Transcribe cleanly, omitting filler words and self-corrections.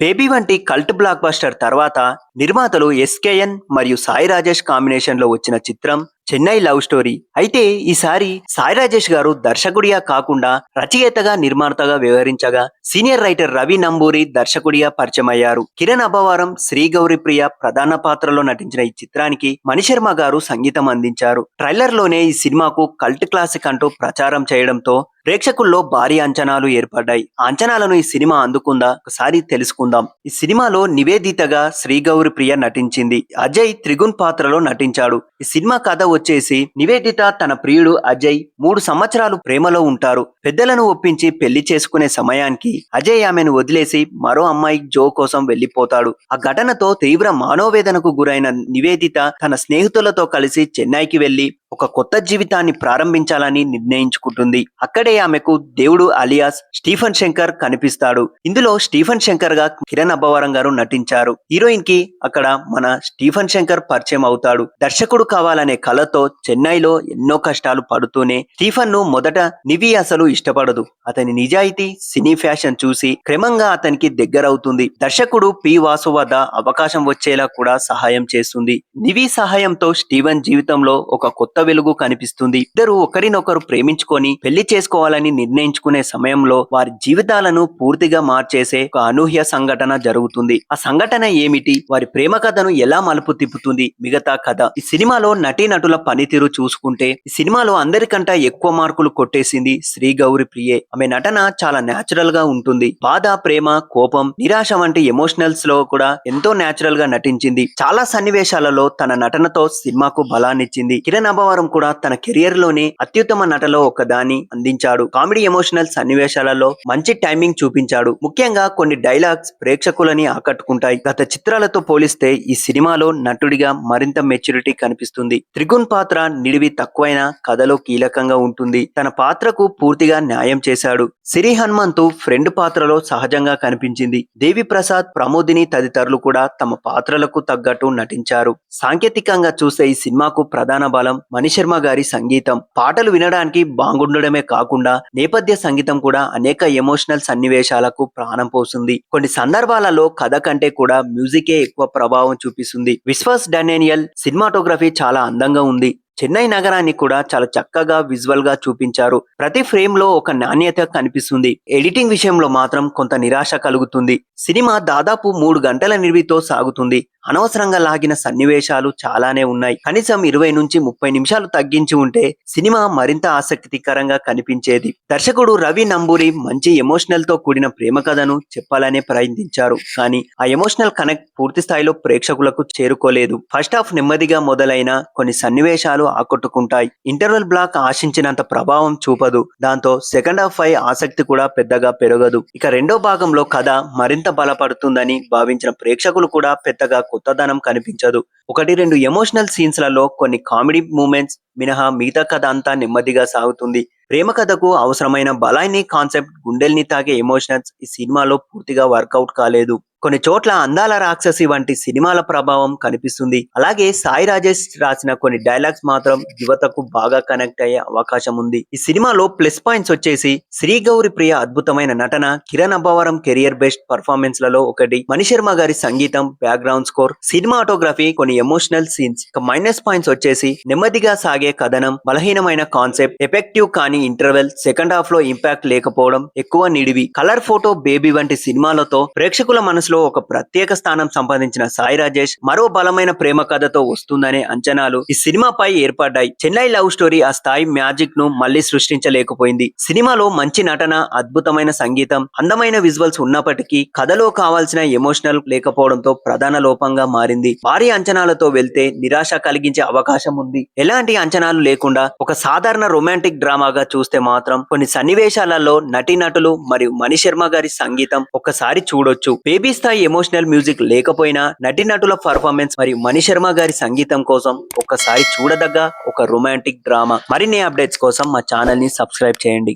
Baby వంటి cult block buster తర్వాత నిర్మాతలు ఎస్కేఎన్ మరియు సాయి రాజేష్ కాంబినేషన్ లో వచ్చిన చిత్రం చెన్నై లవ్ స్టోరీ. అయితే ఈసారి సాయి రాజేష్ గారు దర్శకుడిగా కాకుండా రచయితగా నిర్మాతగా వ్యవహరించగా సీనియర్ రైటర్ రవి నంబూరి దర్శకుడిగా పరిచయం అయ్యారు. కిరణ్ అబ్బవరం, శ్రీ గౌరి ప్రియ ప్రధాన పాత్రలో నటించిన ఈ చిత్రానికి మణిశర్మ గారు సంగీతం అందించారు. ట్రైలర్ లోనే ఈ సినిమాకు కల్ట్ క్లాసిక్ అంటూ ప్రచారం చేయడంతో ప్రేక్షకుల్లో భారీ అంచనాలు ఏర్పడ్డాయి. ఆ అంచనాలను ఈ సినిమా అందుకుందా ఒకసారి తెలుసుకుందాం. ఈ సినిమాలో నివేదితగా శ్రీ గౌరి ప్రియ నటించింది. అజయ్ త్రిగుణ్ పాత్రలో నటించాడు. ఈ సినిమా కథ వచ్చేసి నివేదిత తన ప్రియుడు అజయ్ 3 సంవత్సరాలు ప్రేమలో ఉంటారు. పెద్దలను ఒప్పించి పెళ్లి చేసుకునే సమయానికి అజయ్ ఆమెను వదిలేసి మరో అమ్మాయి జో కోసం వెళ్లిపోతాడు. ఆ ఘటనతో తీవ్ర మనోవేదనకు గురైన నివేదిత తన స్నేహితులతో కలిసి చెన్నైకి వెళ్లి ఒక కొత్త జీవితాన్ని ప్రారంభించాలని నిర్ణయించుకుంటుంది. అక్కడే ఆమెకు దేవుడు అలియాస్ స్టీఫెన్ శంకర్ కనిపిస్తాడు. ఇందులో స్టీఫెన్ శంకర్ గా కిరణ్ అబ్బవరం గారు నటించారు. హీరోయిన్ కి అక్కడ మన స్టీఫెన్ శంకర్ పరిచయం అవుతాడు. దర్శకుడు కావాలనే కలతో చెన్నైలో ఎన్నో కష్టాలు పడుతూనే స్టీఫెన్ ను మొదట నివి అసలు ఇష్టపడదు. అతని నిజాయితీ, సినీ ఫ్యాషన్ చూసి క్రమంగా అతనికి దగ్గరవుతుంది. దర్శకుడు పి వాసు వద్ద అవకాశం వచ్చేలా కూడా సహాయం చేస్తుంది. నివి సహాయంతో స్టీవెన్ జీవితంలో ఒక కొత్త వెలుగు కనిపిస్తుంది. ఇద్దరు ఒకరినొకరు ప్రేమించుకొని పెళ్లి చేసుకోవాలని నిర్ణయించుకునే సమయంలో వారి జీవితాలను పూర్తిగా మార్చేసే ఒక అనూహ్య సంఘటన జరుగుతుంది. ఆ సంఘటన ఏమిటి, వారి ప్రేమ కథను ఎలా మలుపు తిప్పుతుంది, మిగతా కథ. ఈ సినిమాలో నటీనటుల పనితీరు చూసుకుంటే ఈ సినిమాలో అందరికంటే ఎక్కువ మార్కులు కొట్టేసింది శ్రీ గౌరి ప్రియే. ఆమె నటన చాలా న్యాచురల్ గా ఉంటుంది. బాధ, ప్రేమ, కోపం, నిరాశ వంటి ఎమోషనల్స్ లో కూడా ఎంతో న్యాచురల్ గా నటించింది. చాలా సన్నివేశాలలో తన నటనతో సినిమాకు బలాన్నిచ్చింది. కిరణ్ అబ్బవరం కూడా తన కెరియర్ లోనే అత్యుత్తమ నటలో ఒకదాన్ని అందించాడు. కామెడీ ఎమోషనల్ సన్నివేశాలలో మంచి టైమింగ్ చూపించాడు. ముఖ్యంగా కొన్ని డైలాగ్స్ ప్రేక్షకులని ఆకట్టుకుంటాయి. గత చిత్రాలతో పోలిస్తే ఈ సినిమాలో నటుడిగా మరింత మెచ్యూరిటీ కనిపిస్తుంది. త్రిగుణ్ పాత్ర నిడివి తక్కువైన కథలో కీలకంగా ఉంటుంది. తన పాత్రకు పూర్తిగా న్యాయం చేశాడు. సిరి హనుమంతు ఫ్రెండ్ పాత్రలో సహజంగా కనిపించింది. దేవి ప్రసాద్, ప్రమోదిని తదితరులు కూడా తమ పాత్రలకు తగ్గట్టు నటించారు. సాంకేతికంగా చూస్తే ఈ సినిమాకు ప్రధాన బలం మణిశర్మ గారి సంగీతం. పాటలు వినడానికి బాగుండడమే కాకుండా నేపథ్య సంగీతం కూడా అనేక ఎమోషనల్ సన్నివేశాలకు ప్రాణం పోస్తుంది. కొన్ని సందర్భాలలో కథ కంటే కూడా మ్యూజికే ఎక్కువ ప్రభావం చూపిస్తుంది. విశ్వాస్ డానియల్ సినిమాటోగ్రఫీ చాలా అందంగా ఉంది. చెన్నై నగరాన్ని కూడా చాలా చక్కగా విజువల్ గా చూపించారు. ప్రతి ఫ్రేమ్ లో ఒక నాణ్యత కనిపిస్తుంది. ఎడిటింగ్ విషయంలో మాత్రం కొంత నిరాశ కలుగుతుంది. సినిమా దాదాపు 3 గంటల నిడివితో సాగుతుంది. అనవసరంగా లాగిన సన్నివేశాలు చాలానే ఉన్నాయి. కనీసం 20 నుంచి 30 నిమిషాలు తగ్గించి ఉంటే సినిమా మరింత ఆసక్తికరంగా కనిపించేది. దర్శకుడు రవి నంబూరి మంచి ఎమోషనల్ తో కూడిన ప్రేమ కథను చెప్పాలనే ప్రయత్నించారు. కానీ ఆ ఎమోషనల్ కనెక్ట్ పూర్తి స్థాయిలో ప్రేక్షకులకు చేరుకోలేదు. ఫస్ట్ హాఫ్ నెమ్మదిగా మొదలైన కొన్ని సన్నివేశాలు ఆకట్టుకుంటాయి. ఇంటర్వెల్ బ్లాక్ ఆశించినంత ప్రభావం చూపదు. దాంతో సెకండ్ హాఫ్ పై ఆసక్తి కూడా పెద్దగా పెరగదు. ఇక రెండో భాగంలో కథ మరింత బలపడుతుందని భావించిన ప్రేక్షకులు కూడా పెద్దగా కొత్తదనం కనిపించదు. 1-2 ఎమోషనల్ సీన్స్ లలో కొన్ని కామెడీ మూమెంట్స్ మినహా మిగతా కథ అంతా నెమ్మదిగా సాగుతుంది. ప్రేమ కథకు అవసరమైన బలాన్ని కాన్సెప్ట్, గుండెల్ని తాగే ఎమోషనల్స్ ఈ సినిమాలో పూర్తిగా వర్కౌట్ కాలేదు. కొన్ని చోట్ల అందాల రాక్షసి వంటి సినిమాల ప్రభావం కనిపిస్తుంది. అలాగే సాయి రాజేష్ రాసిన కొన్ని డైలాగ్స్ మాత్రం యువతకు బాగా కనెక్ట్ అయ్యే అవకాశం ఉంది. ఈ సినిమాలో ప్లస్ పాయింట్స్ వచ్చేసి శ్రీ గౌరి ప్రియ అద్భుతమైన నటన, Kiran Abbavaram career best performance లలో ఒకటి, మణిశర్మ గారి సంగీతం, బ్యాక్గ్రౌండ్ స్కోర్, సినిమాటోగ్రఫీ, కొన్ని ఎమోషనల్ సీన్స్. ఇక మైనస్ పాయింట్స్ వచ్చేసి నెమ్మదిగా సాగే కథనం, బలహీనమైన కాన్సెప్ట్, ఎఫెక్టివ్ కానీ ఇంటర్వెల్, సెకండ్ హాఫ్ లో ఇంపాక్ట్ లేకపోవడం, ఎక్కువ నిడివి. కలర్ ఫోటో, బేబీ వంటి సినిమాలతో ప్రేక్షకుల మనసులో ఒక ప్రత్యేక స్థానం సంపాదించిన సాయి రాజేష్ మరో బలమైన ప్రేమ కథతో వస్తుందనే అంచనాలు ఈ సినిమాపై ఏర్పడ్డాయి. చెన్నై లవ్ స్టోరీ ఆ స్థాయి మ్యాజిక్ ను మళ్లీ సృష్టించలేకపోయింది. సినిమాలో మంచి నటన, అద్భుతమైన సంగీతం, అందమైన విజువల్స్ ఉన్నప్పటికీ కథలో కావాల్సిన ఎమోషనల్ లేకపోవడంతో ప్రధాన లోపంగా మారింది. భారీ అంచనాలతో వెళ్తే నిరాశ కలిగించే అవకాశం ఉంది. ఎలాంటి అంచనాలు లేకుండా ఒక సాధారణ రొమాంటిక్ డ్రామాగా చూస్తే మాత్రం కొన్ని సన్నివేశాలలో నటీనటులు మరియు మణిశర్మ గారి సంగీతం ఒక్కసారి చూడొచ్చు. బేబీ స్థాయి ఎమోషనల్ మ్యూజిక్ లేకపోయినా నటీనటుల పర్ఫార్మెన్స్ మరియు మణిశర్మ గారి సంగీతం కోసం ఒక్కసారి చూడదగ్గ ఒక రొమాంటిక్ డ్రామా. మరిన్ని అప్డేట్స్ కోసం మా ఛానల్ ని సబ్స్క్రైబ్ చేయండి.